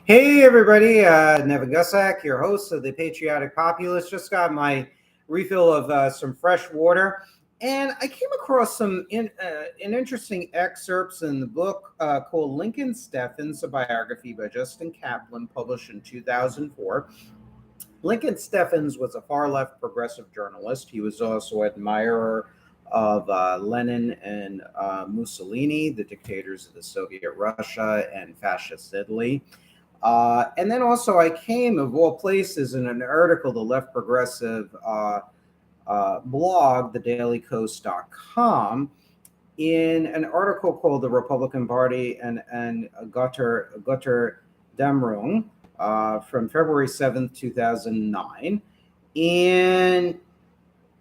Hey everybody, Nevin Gusak, your host of the Patriotic Populist. Just got my refill of some fresh water, and I came across an interesting excerpts in the book called Lincoln Steffens, a biography by Justin Kaplan, published in 2004. Lincoln Steffens was a far left progressive journalist. He was also an admirer of Lenin and Mussolini, the dictators of the Soviet Russia and fascist Italy. And then also, I came, of all places, in an article, the Left Progressive blog, thedailycoast.com, in an article called The Republican Party and Gutter Dämmerung from February 7th, 2009. And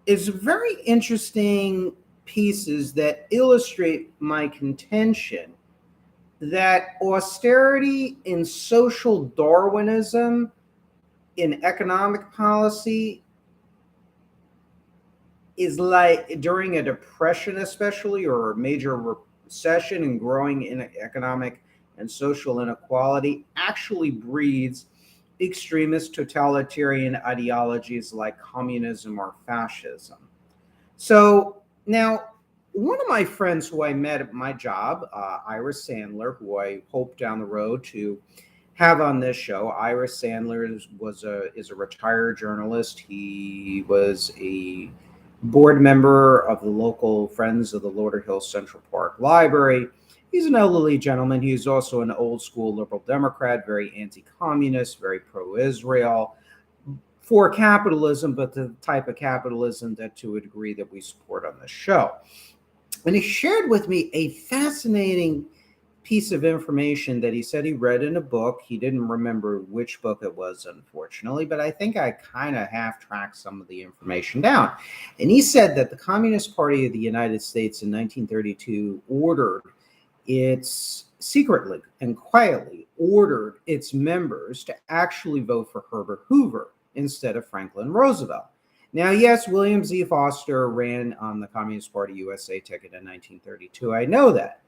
it's very interesting pieces that illustrate my contention that austerity in social Darwinism in economic policy is like during a depression, especially, or a major recession and growing in economic and social inequality, actually breeds extremist totalitarian ideologies like communism or fascism. So now, one of my friends who I met at my job, Iris Sandler, who I hope down the road to have on this show. Iris Sandler is a retired journalist. He was a board member of the local Friends of the Lauderhill Central Park Library. He's an elderly gentleman. He's also an old school liberal Democrat, very anti-communist, very pro-Israel, for capitalism, but the type of capitalism that, to a degree, that we support on this show. And he shared with me a fascinating piece of information that he said he read in a book. He didn't remember which book it was, unfortunately, but I think I kind of half tracked some of the information down. And he said that the Communist Party of the United States in 1932 secretly and quietly ordered its members to actually vote for Herbert Hoover instead of Franklin Roosevelt. Now, yes, William Z. Foster ran on the Communist Party USA ticket in 1932. I know that.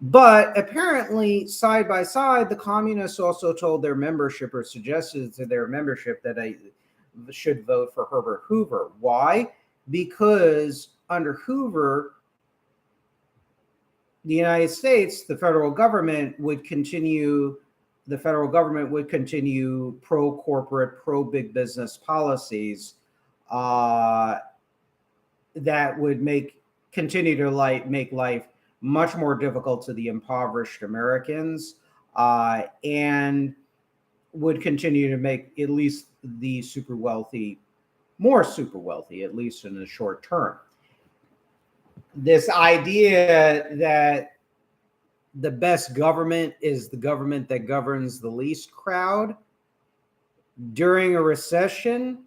But apparently, side by side, the communists also told their membership, or suggested to their membership, that I should vote for Herbert Hoover. Why? Because under Hoover, the United States, the federal government would continue pro-corporate, pro-big business policies that would continue to make life much more difficult to the impoverished Americans, and would continue to make at least the super wealthy more super wealthy, at least in the short term. This idea that the best government is the government that governs the least crowd. During a recession,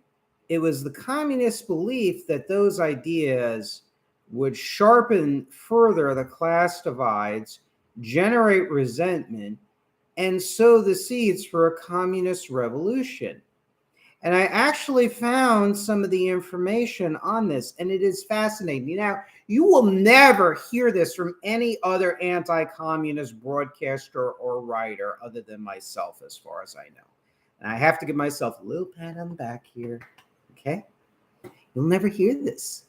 it was the communist belief that those ideas would sharpen further the class divides, generate resentment, and sow the seeds for a communist revolution. And I actually found some of the information on this, and it is fascinating. Now, you will never hear this from any other anti-communist broadcaster or writer other than myself, as far as I know. And I have to give myself a little pat on the back here, okay? You'll never hear this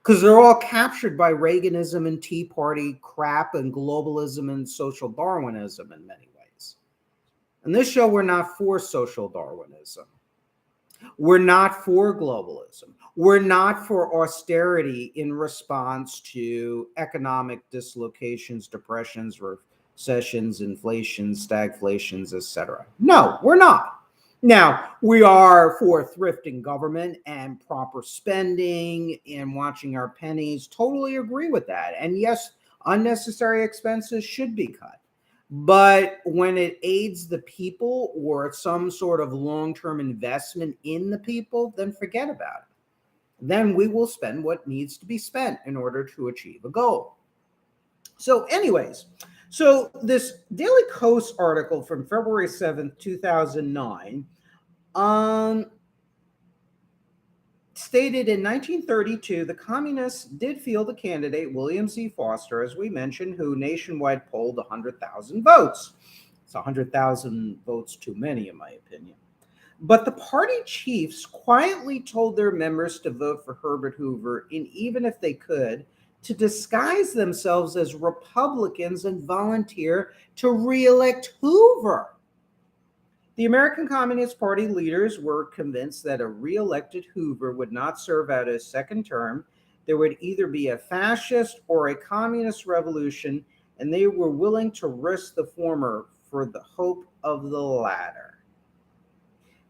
because they're all captured by Reaganism and Tea Party crap and globalism and social Darwinism in many ways. On this show, we're not for social Darwinism. We're not for globalism. We're not for austerity in response to economic dislocations, depressions, recessions, inflations, stagflations, etc. No, we're not. Now, we are for thrifting government and proper spending and watching our pennies. Totally agree with that. And yes, unnecessary expenses should be cut. But when it aids the people or some sort of long-term investment in the people, then forget about it. Then we will spend what needs to be spent in order to achieve a goal. So anyways, so this Daily Kos article from February 7th, 2009, stated in 1932, the communists did field a candidate, William Z. Foster, as we mentioned, who nationwide polled 100,000 votes. It's 100,000 votes too many, in my opinion. But the party chiefs quietly told their members to vote for Herbert Hoover, and even if they could, to disguise themselves as Republicans and volunteer to re-elect Hoover. The American Communist Party leaders were convinced that a re-elected Hoover would not serve out a second term. There would either be a fascist or a communist revolution, and they were willing to risk the former for the hope of the latter.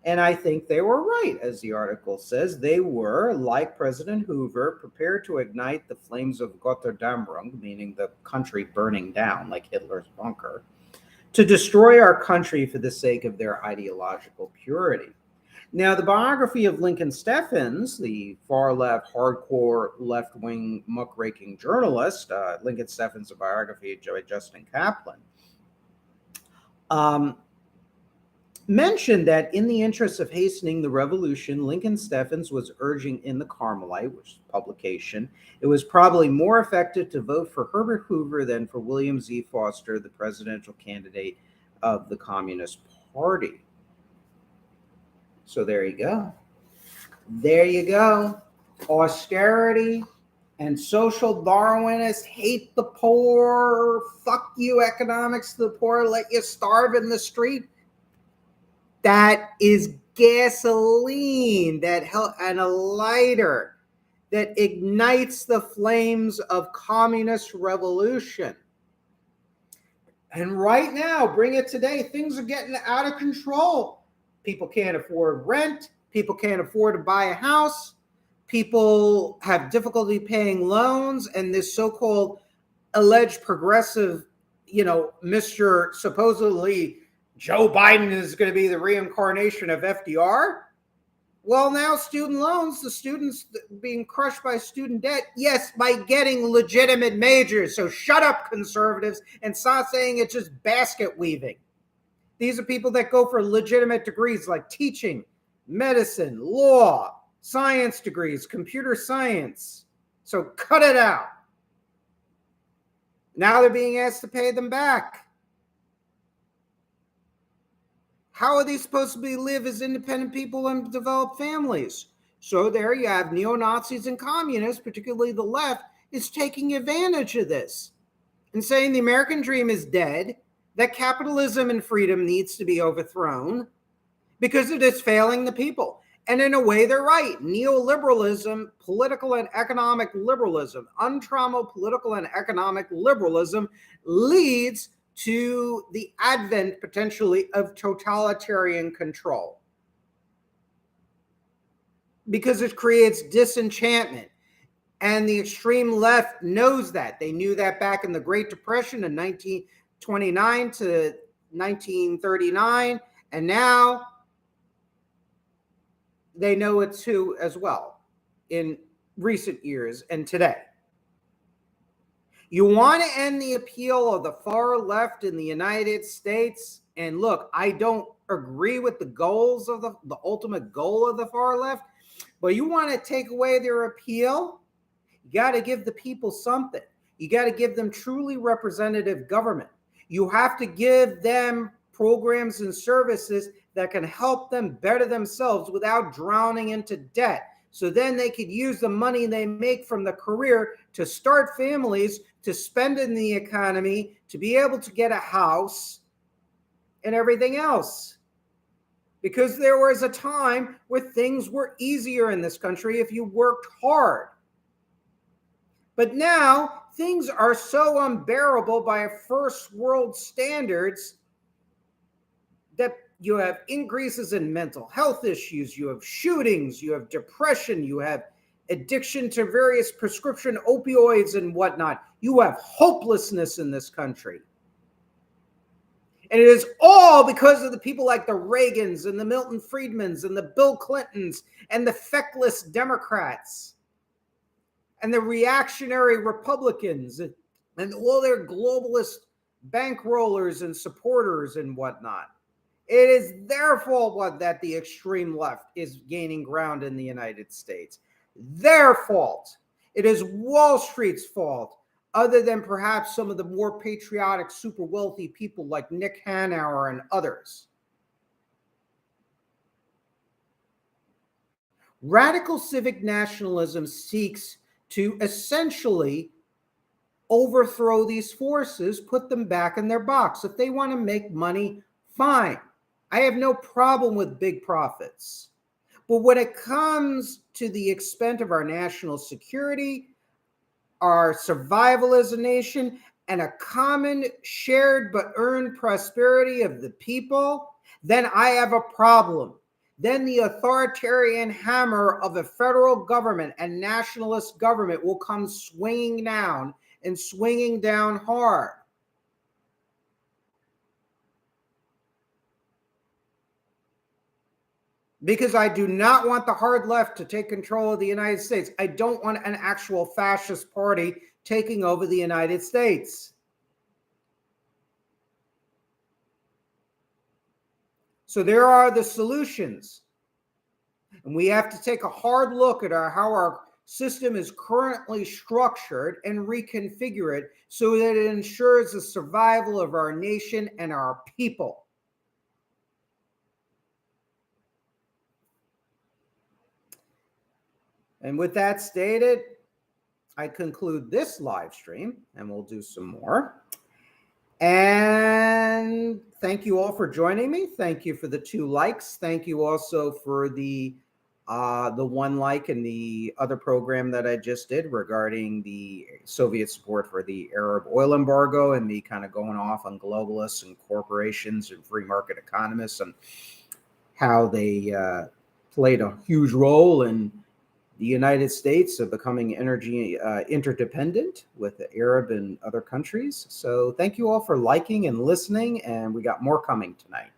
And I think they were right, as the article says. They were, like President Hoover, prepared to ignite the flames of Gotterdammerung, meaning the country burning down, like Hitler's bunker, to destroy our country for the sake of their ideological purity. Now, the biography of Lincoln Steffens, the far-left, hardcore, left-wing, muckraking journalist, Lincoln Steffens, a biography by Justin Kaplan, mentioned that in the interest of hastening the revolution, Lincoln Steffens was urging in the Carmelite, which is publication, it was probably more effective to vote for Herbert Hoover than for William Z. Foster, the presidential candidate of the Communist Party. So there you go. There you go. Austerity and social Darwinists hate the poor, fuck you economics to the poor, let you starve in the street. That is gasoline and a lighter that ignites the flames of communist revolution. And right now, bring it today, things are getting out of control. People can't afford rent. People can't afford to buy a house. People have difficulty paying loans. And this so-called alleged progressive, Mr. supposedly Joe Biden is going to be the reincarnation of FDR. Well, now student loans, the students being crushed by student debt, yes, by getting legitimate majors. So shut up, conservatives, and stop saying it's just basket weaving. These are people that go for legitimate degrees like teaching, medicine, law, science degrees, computer science. So cut it out. Now they're being asked to pay them back. How are they supposed to live as independent people and develop families? So there you have neo-Nazis and communists, particularly the left, is taking advantage of this and saying the American dream is dead, that capitalism and freedom needs to be overthrown because it is failing the people. And in a way, they're right. Neoliberalism, political and economic liberalism, untrammeled political and economic liberalism leads to the advent, potentially, of totalitarian control. Because it creates disenchantment. And the extreme left knows that. They knew that back in the Great Depression in 1929 to 1939. And now they know it too as well in recent years and today. You want to end the appeal of the far left in the United States? And look, I don't agree with the goals of the ultimate goal of the far left, but you want to take away their appeal? You got to give the people something. You got to give them truly representative government. You have to give them programs and services that can help them better themselves without drowning into debt. So then they could use the money they make from the career to start families, to spend in the economy, to be able to get a house and everything else. Because there was a time where things were easier in this country if you worked hard. But now things are so unbearable by first world standards that you have increases in mental health issues, you have shootings, you have depression, you have addiction to various prescription opioids and whatnot. You have hopelessness in this country. And it is all because of the people like the Reagans and the Milton Friedmans and the Bill Clintons and the feckless Democrats and the reactionary Republicans and all their globalist bankrollers and supporters and whatnot. It is their fault that the extreme left is gaining ground in the United States. Their fault. It is Wall Street's fault. other than perhaps some of the more patriotic, super wealthy people like Nick Hanauer and others. Radical civic nationalism seeks to essentially overthrow these forces, put them back in their box. If they want to make money, fine. I have no problem with big profits. But when it comes to the expense of our national security, our survival as a nation, and a common shared but earned prosperity of the people, then I have a problem. Then the authoritarian hammer of the federal government and nationalist government will come swinging down, and swinging down hard. Because I do not want the hard left to take control of the United States. I don't want an actual fascist party taking over the United States. So there are the solutions. And we have to take a hard look at how our system is currently structured and reconfigure it so that it ensures the survival of our nation and our people. And with that stated, I conclude this live stream, and we'll do some more. And thank you all for joining me. Thank you for the 2 likes. Thank you also for the 1 like in the other program that I just did regarding the Soviet support for the Arab oil embargo and the kind of going off on globalists and corporations and free market economists and how they played a huge role in the United States of becoming energy interdependent with the Arab and other countries. So thank you all for liking and listening, and we got more coming tonight.